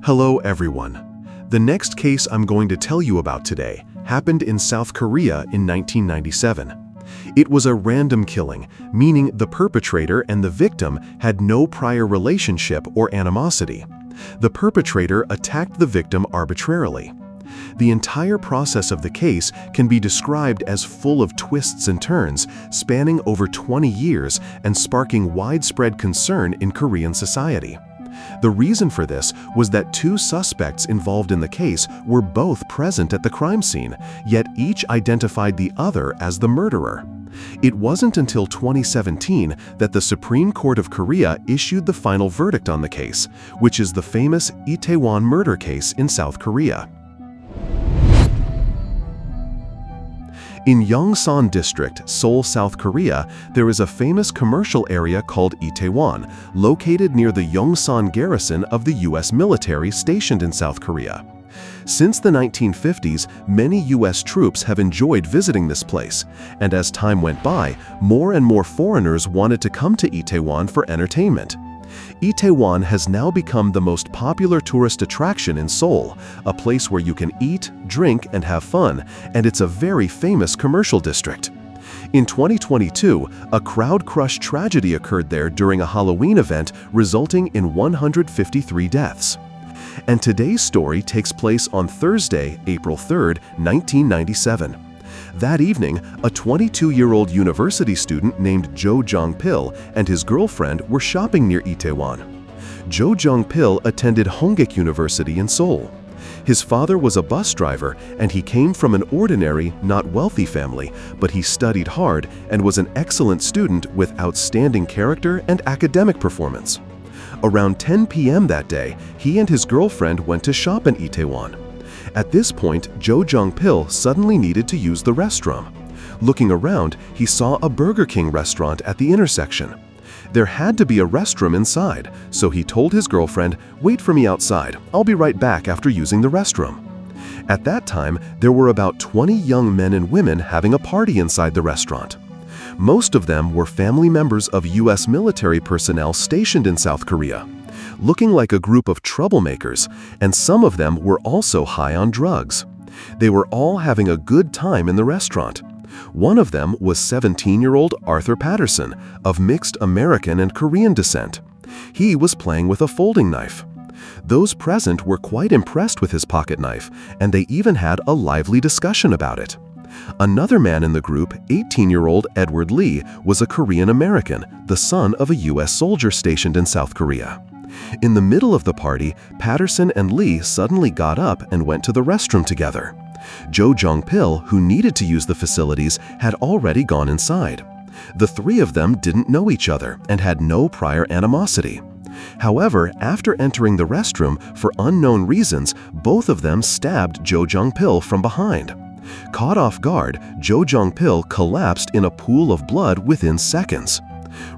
Hello everyone. The next case I'm going to tell you about today happened in South Korea in 1997. It was a random killing, meaning the perpetrator and the victim had no prior relationship or animosity. The perpetrator attacked the victim arbitrarily. The entire process of the case can be described as full of twists and turns, spanning over 20 years and sparking widespread concern in Korean society. The reason for this was that two suspects involved in the case were both present at the crime scene, yet each identified the other as the murderer. It wasn't until 2017 that the Supreme Court of Korea issued the final verdict on the case, which is the famous Itaewon murder case in South Korea. In Yongsan District, Seoul, South Korea, there is a famous commercial area called Itaewon, located near the Yongsan garrison of the U.S. military stationed in South Korea. Since the 1950s, many U.S. troops have enjoyed visiting this place, and as time went by, more and more foreigners wanted to come to Itaewon for entertainment. Itaewon has now become the most popular tourist attraction in Seoul, a place where you can eat, drink, and have fun, and it's a very famous commercial district. In 2022, a crowd-crush tragedy occurred there during a Halloween event, resulting in 153 deaths. And today's story takes place on Thursday, April 3, 1997. That evening, a 22-year-old university student named Jo Jong-pil and his girlfriend were shopping near Itaewon. Jo Jong-pil attended Hongik University in Seoul. His father was a bus driver, and he came from an ordinary, not wealthy family, but he studied hard and was an excellent student with outstanding character and academic performance. Around 10 p.m. that day, he and his girlfriend went to shop in Itaewon. At this point, Jo Jong-pil suddenly needed to use the restroom. Looking around, he saw a Burger King restaurant at the intersection. There had to be a restroom inside, so he told his girlfriend, "Wait for me outside, I'll be right back after using the restroom." At that time, there were about 20 young men and women having a party inside the restaurant. Most of them were family members of U.S. military personnel stationed in South Korea, looking like a group of troublemakers, and some of them were also high on drugs. They were all having a good time in the restaurant. One of them was 17-year-old Arthur Patterson, of mixed American and Korean descent. He was playing with a folding knife. Those present were quite impressed with his pocket knife, and they even had a lively discussion about it. Another man in the group, 18-year-old Edward Lee, was a Korean American, the son of a U.S. soldier stationed in South Korea. In the middle of the party, Patterson and Lee suddenly got up and went to the restroom together. Jo Jong-pil, who needed to use the facilities, had already gone inside. The three of them didn't know each other and had no prior animosity. However, after entering the restroom, for unknown reasons, both of them stabbed Jo Jong-pil from behind. Caught off guard, Jo Jong-pil collapsed in a pool of blood within seconds.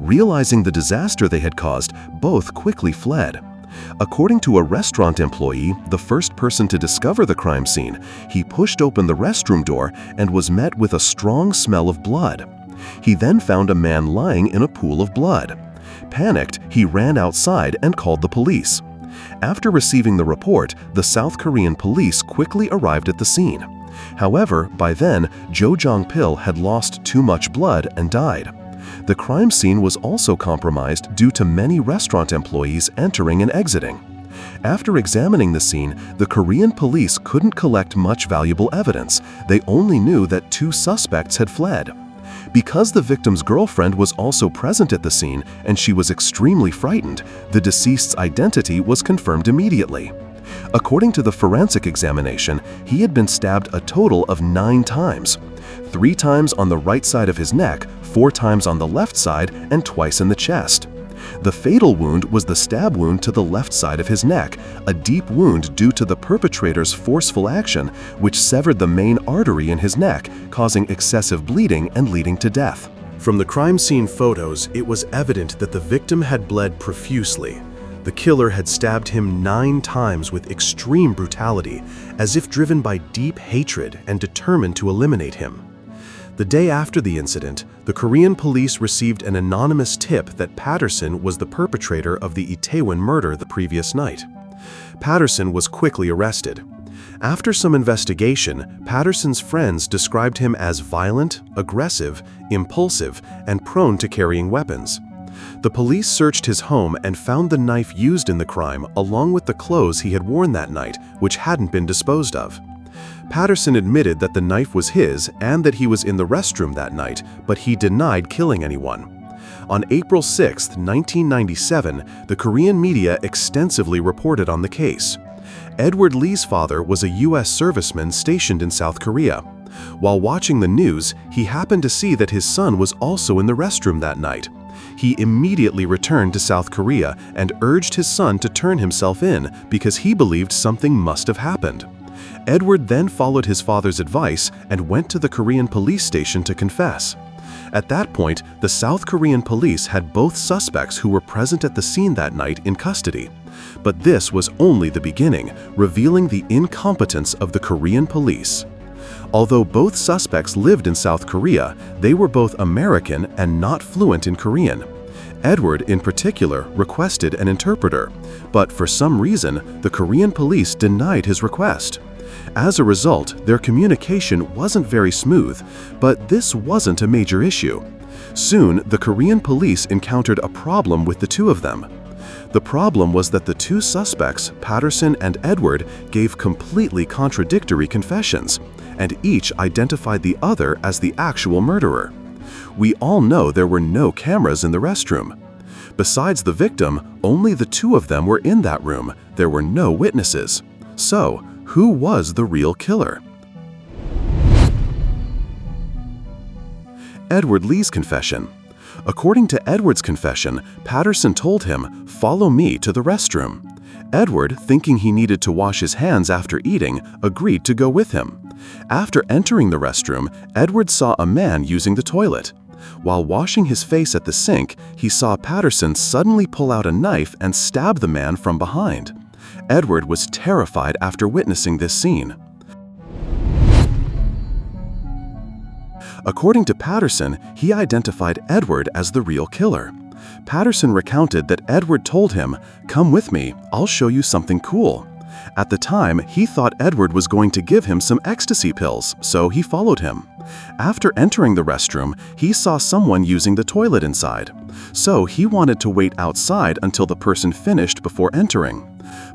Realizing the disaster they had caused, both quickly fled. According to a restaurant employee, the first person to discover the crime scene, he pushed open the restroom door and was met with a strong smell of blood. He then found a man lying in a pool of blood. Panicked, he ran outside and called the police. After receiving the report, the South Korean police quickly arrived at the scene. However, by then, Jo Jong-pil had lost too much blood and died. The crime scene was also compromised due to many restaurant employees entering and exiting. After examining the scene, the Korean police couldn't collect much valuable evidence. They only knew that two suspects had fled. Because the victim's girlfriend was also present at the scene and she was extremely frightened, the deceased's identity was confirmed immediately. According to the forensic examination, he had been stabbed a total of 9 times. 3 times on the right side of his neck, 4 times on the left side, and twice in the chest. The fatal wound was the stab wound to the left side of his neck, a deep wound due to the perpetrator's forceful action, which severed the main artery in his neck, causing excessive bleeding and leading to death. From the crime scene photos, it was evident that the victim had bled profusely. The killer had stabbed him 9 times with extreme brutality, as if driven by deep hatred and determined to eliminate him. The day after the incident, the Korean police received an anonymous tip that Patterson was the perpetrator of the Itaewon murder the previous night. Patterson was quickly arrested. After some investigation, Patterson's friends described him as violent, aggressive, impulsive, and prone to carrying weapons. The police searched his home and found the knife used in the crime along with the clothes he had worn that night, which hadn't been disposed of. Patterson admitted that the knife was his and that he was in the restroom that night, but he denied killing anyone. On April 6, 1997, the Korean media extensively reported on the case. Edward Lee's father was a U.S. serviceman stationed in South Korea. While watching the news, he happened to see that his son was also in the restroom that night. He immediately returned to South Korea and urged his son to turn himself in because he believed something must have happened. Edward then followed his father's advice and went to the Korean police station to confess. At that point, the South Korean police had both suspects who were present at the scene that night in custody. But this was only the beginning, revealing the incompetence of the Korean police. Although both suspects lived in South Korea, they were both American and not fluent in Korean. Edward, in particular, requested an interpreter, but for some reason, the Korean police denied his request. As a result, their communication wasn't very smooth, but this wasn't a major issue. Soon, the Korean police encountered a problem with the two of them. The problem was that the two suspects, Patterson and Edward, gave completely contradictory confessions, and each identified the other as the actual murderer. We all know there were no cameras in the restroom. Besides the victim, only the two of them were in that room. There were no witnesses. So, who was the real killer? Edward Lee's confession. According to Edward's confession, Patterson told him, "Follow me to the restroom." Edward, thinking he needed to wash his hands after eating, agreed to go with him. After entering the restroom, Edward saw a man using the toilet. While washing his face at the sink, he saw Patterson suddenly pull out a knife and stab the man from behind. Edward was terrified after witnessing this scene. According to Patterson, he identified Edward as the real killer. Patterson recounted that Edward told him, "Come with me, I'll show you something cool." At the time, he thought Edward was going to give him some ecstasy pills, so he followed him. After entering the restroom, he saw someone using the toilet inside. So he wanted to wait outside until the person finished before entering.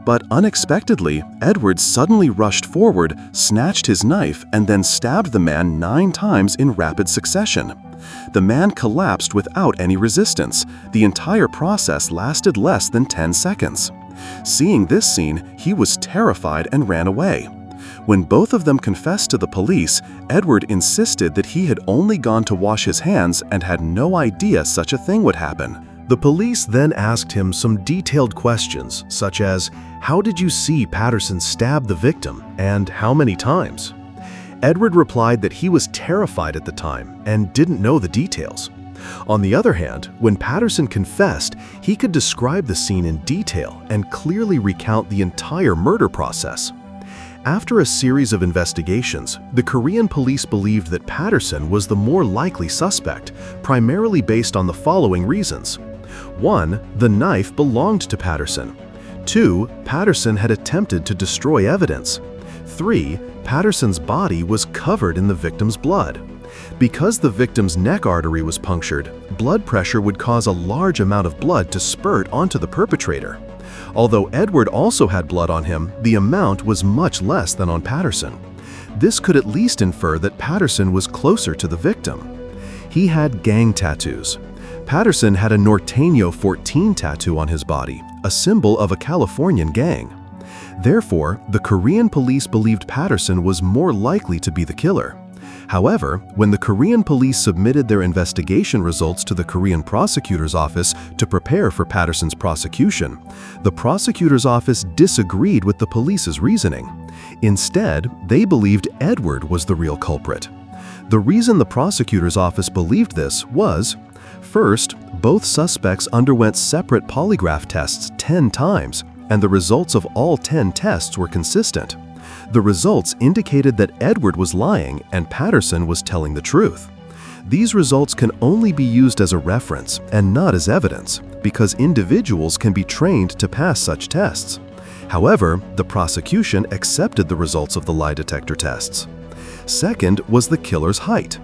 But unexpectedly, Edward suddenly rushed forward, snatched his knife, and then stabbed the man 9 times in rapid succession. The man collapsed without any resistance. The entire process lasted less than 10 seconds. Seeing this scene, he was terrified and ran away. When both of them confessed to the police, Edward insisted that he had only gone to wash his hands and had no idea such a thing would happen. The police then asked him some detailed questions, such as, "How did you see Patterson stab the victim, and how many times?" Edward replied that he was terrified at the time and didn't know the details. On the other hand, when Patterson confessed, he could describe the scene in detail and clearly recount the entire murder process. After a series of investigations, the Korean police believed that Patterson was the more likely suspect, primarily based on the following reasons. 1. The knife belonged to Patterson. 2. Patterson had attempted to destroy evidence. 3. Patterson's body was covered in the victim's blood. Because the victim's neck artery was punctured, blood pressure would cause a large amount of blood to spurt onto the perpetrator. Although Edward also had blood on him, the amount was much less than on Patterson. This could at least infer that Patterson was closer to the victim. He had gang tattoos. Patterson had a Norteño 14 tattoo on his body, a symbol of a Californian gang. Therefore, the Korean police believed Patterson was more likely to be the killer. However, when the Korean police submitted their investigation results to the Korean prosecutor's office to prepare for Patterson's prosecution, the prosecutor's office disagreed with the police's reasoning. Instead, they believed Edward was the real culprit. The reason the prosecutor's office believed this was, first, both suspects underwent separate polygraph tests 10 times, and the results of all 10 tests were consistent. The results indicated that Edward was lying and Patterson was telling the truth. These results can only be used as a reference and not as evidence, because individuals can be trained to pass such tests. However, the prosecution accepted the results of the lie detector tests. Second was the killer's height.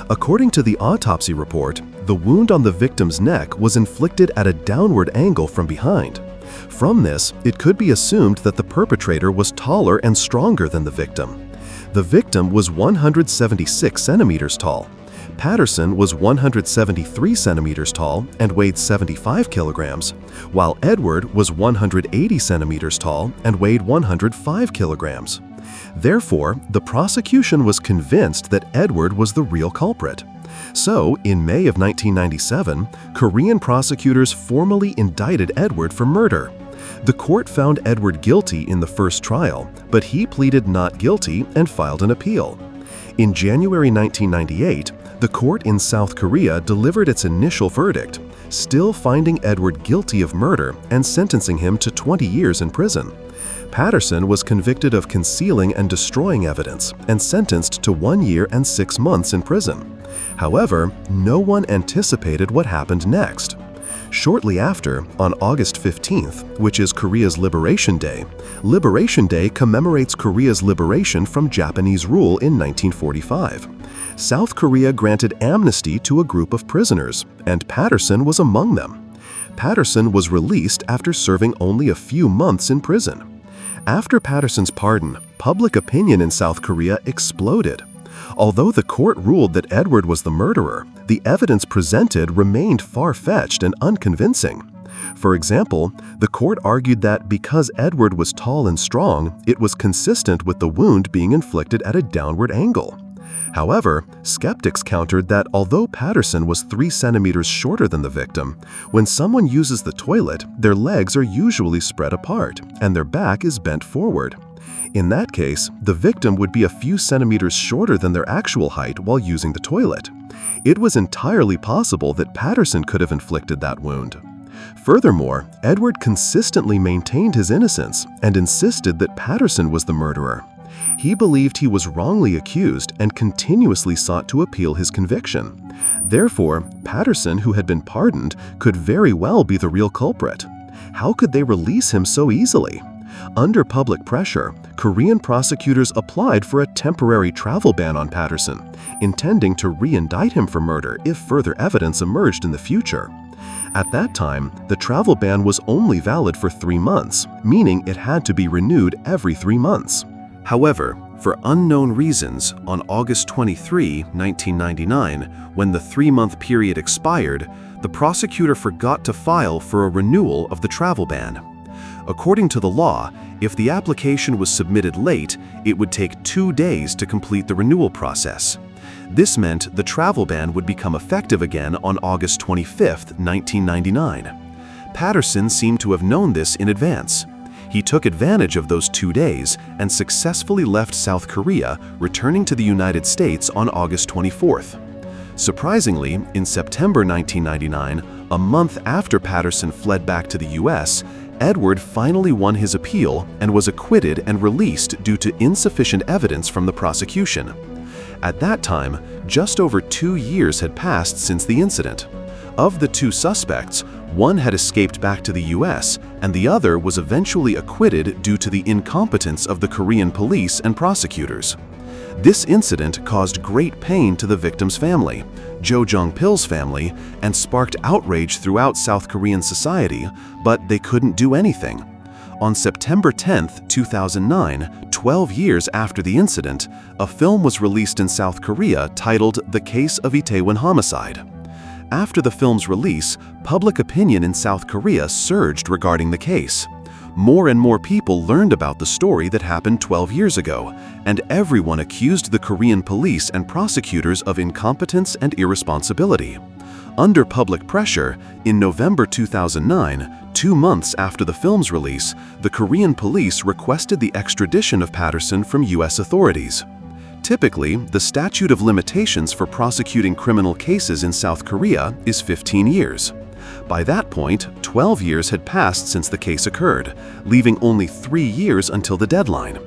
According to the autopsy report, the wound on the victim's neck was inflicted at a downward angle from behind. From this, it could be assumed that the perpetrator was taller and stronger than the victim. The victim was 176 centimeters tall. Patterson was 173 centimeters tall and weighed 75 kilograms, while Edward was 180 centimeters tall and weighed 105 kilograms. Therefore, the prosecution was convinced that Edward was the real culprit. So, in May of 1997, Korean prosecutors formally indicted Edward for murder. The court found Edward guilty in the first trial, but he pleaded not guilty and filed an appeal. In January 1998, the court in South Korea delivered its initial verdict, still finding Edward guilty of murder and sentencing him to 20 years in prison. Patterson was convicted of concealing and destroying evidence and sentenced to 1 year and 6 months in prison. However, no one anticipated what happened next. Shortly after, on August 15th, which is Korea's Liberation Day commemorates Korea's liberation from Japanese rule in 1945. South Korea granted amnesty to a group of prisoners, and Patterson was among them. Patterson was released after serving only a few months in prison. After Patterson's pardon, public opinion in South Korea exploded. Although the court ruled that Edward was the murderer, the evidence presented remained far-fetched and unconvincing. For example, the court argued that because Edward was tall and strong, it was consistent with the wound being inflicted at a downward angle. However, skeptics countered that although Patterson was 3 centimeters shorter than the victim, when someone uses the toilet, their legs are usually spread apart and their back is bent forward. In that case, the victim would be a few centimeters shorter than their actual height while using the toilet. It was entirely possible that Patterson could have inflicted that wound. Furthermore, Edward consistently maintained his innocence and insisted that Patterson was the murderer. He believed he was wrongly accused and continuously sought to appeal his conviction. Therefore, Patterson, who had been pardoned, could very well be the real culprit. How could they release him so easily? Under public pressure, Korean prosecutors applied for a temporary travel ban on Patterson, intending to re-indict him for murder if further evidence emerged in the future. At that time, the travel ban was only valid for 3 months, meaning it had to be renewed every 3 months. However, for unknown reasons, on August 23, 1999, when the 3-month period expired, the prosecutor forgot to file for a renewal of the travel ban. According to the law, if the application was submitted late, it would take 2 days to complete the renewal process. This meant the travel ban would become effective again on August 25, 1999. Patterson seemed to have known this in advance. He took advantage of those 2 days and successfully left South Korea, returning to the United States on August 24th. Surprisingly, in September 1999, a month after Patterson fled back to the US, Edward finally won his appeal and was acquitted and released due to insufficient evidence from the prosecution. At that time, just over 2 years had passed since the incident. Of the 2 suspects, one had escaped back to the US, and the other was eventually acquitted due to the incompetence of the Korean police and prosecutors. This incident caused great pain to the victim's family, Jo Jong-pil's family, and sparked outrage throughout South Korean society, but they couldn't do anything. On September 10, 2009, 12 years after the incident, a film was released in South Korea titled The Case of Itaewon Homicide. After the film's release, public opinion in South Korea surged regarding the case. More and more people learned about the story that happened 12 years ago, and everyone accused the Korean police and prosecutors of incompetence and irresponsibility. Under public pressure, in November 2009, 2 months after the film's release, the Korean police requested the extradition of Patterson from US authorities. Typically, the statute of limitations for prosecuting criminal cases in South Korea is 15 years. By that point, 12 years had passed since the case occurred, leaving only 3 years until the deadline.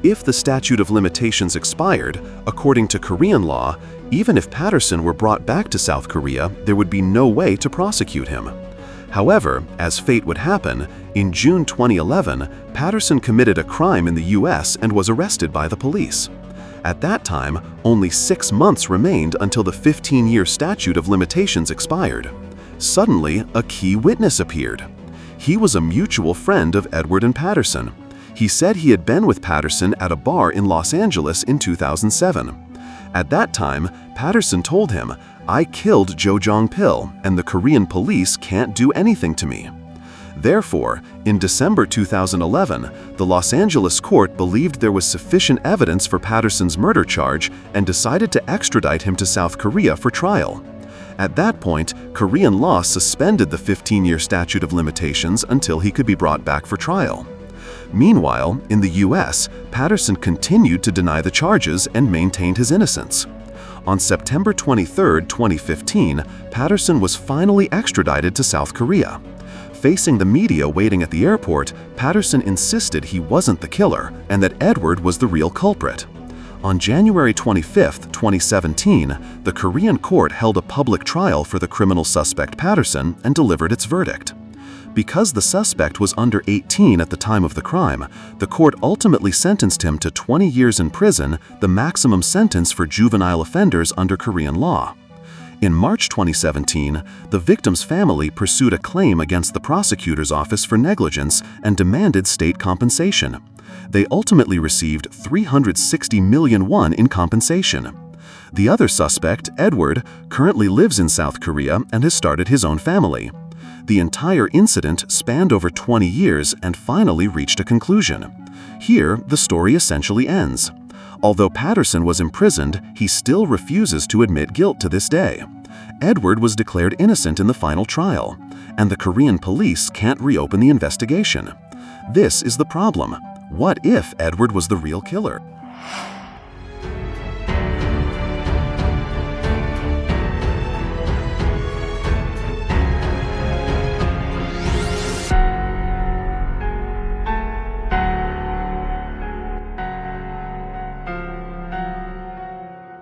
If the statute of limitations expired, according to Korean law, even if Patterson were brought back to South Korea, there would be no way to prosecute him. However, as fate would happen, in June 2011, Patterson committed a crime in the US and was arrested by the police. At that time, only 6 months remained until the 15-year statute of limitations expired. Suddenly, a key witness appeared. He was a mutual friend of Edward and Patterson. He said he had been with Patterson at a bar in Los Angeles in 2007. At that time, Patterson told him, "I killed Jo Jong-pil, and the Korean police can't do anything to me." Therefore, in December 2011, the Los Angeles court believed there was sufficient evidence for Patterson's murder charge and decided to extradite him to South Korea for trial. At that point, Korean law suspended the 15-year statute of limitations until he could be brought back for trial. Meanwhile, in the US, Patterson continued to deny the charges and maintained his innocence. On September 23, 2015, Patterson was finally extradited to South Korea. Facing the media waiting at the airport, Patterson insisted he wasn't the killer and that Edward was the real culprit. On January 25, 2017, the Korean court held a public trial for the criminal suspect Patterson and delivered its verdict. Because the suspect was under 18 at the time of the crime, the court ultimately sentenced him to 20 years in prison, the maximum sentence for juvenile offenders under Korean law. In March 2017, the victim's family pursued a claim against the prosecutor's office for negligence and demanded state compensation. They ultimately received 360 million won in compensation. The other suspect, Edward, currently lives in South Korea and has started his own family. The entire incident spanned over 20 years and finally reached a conclusion. Here, the story essentially ends. Although Patterson was imprisoned, he still refuses to admit guilt to this day. Edward was declared innocent in the final trial, and the Korean police can't reopen the investigation. This is the problem. What if Edward was the real killer?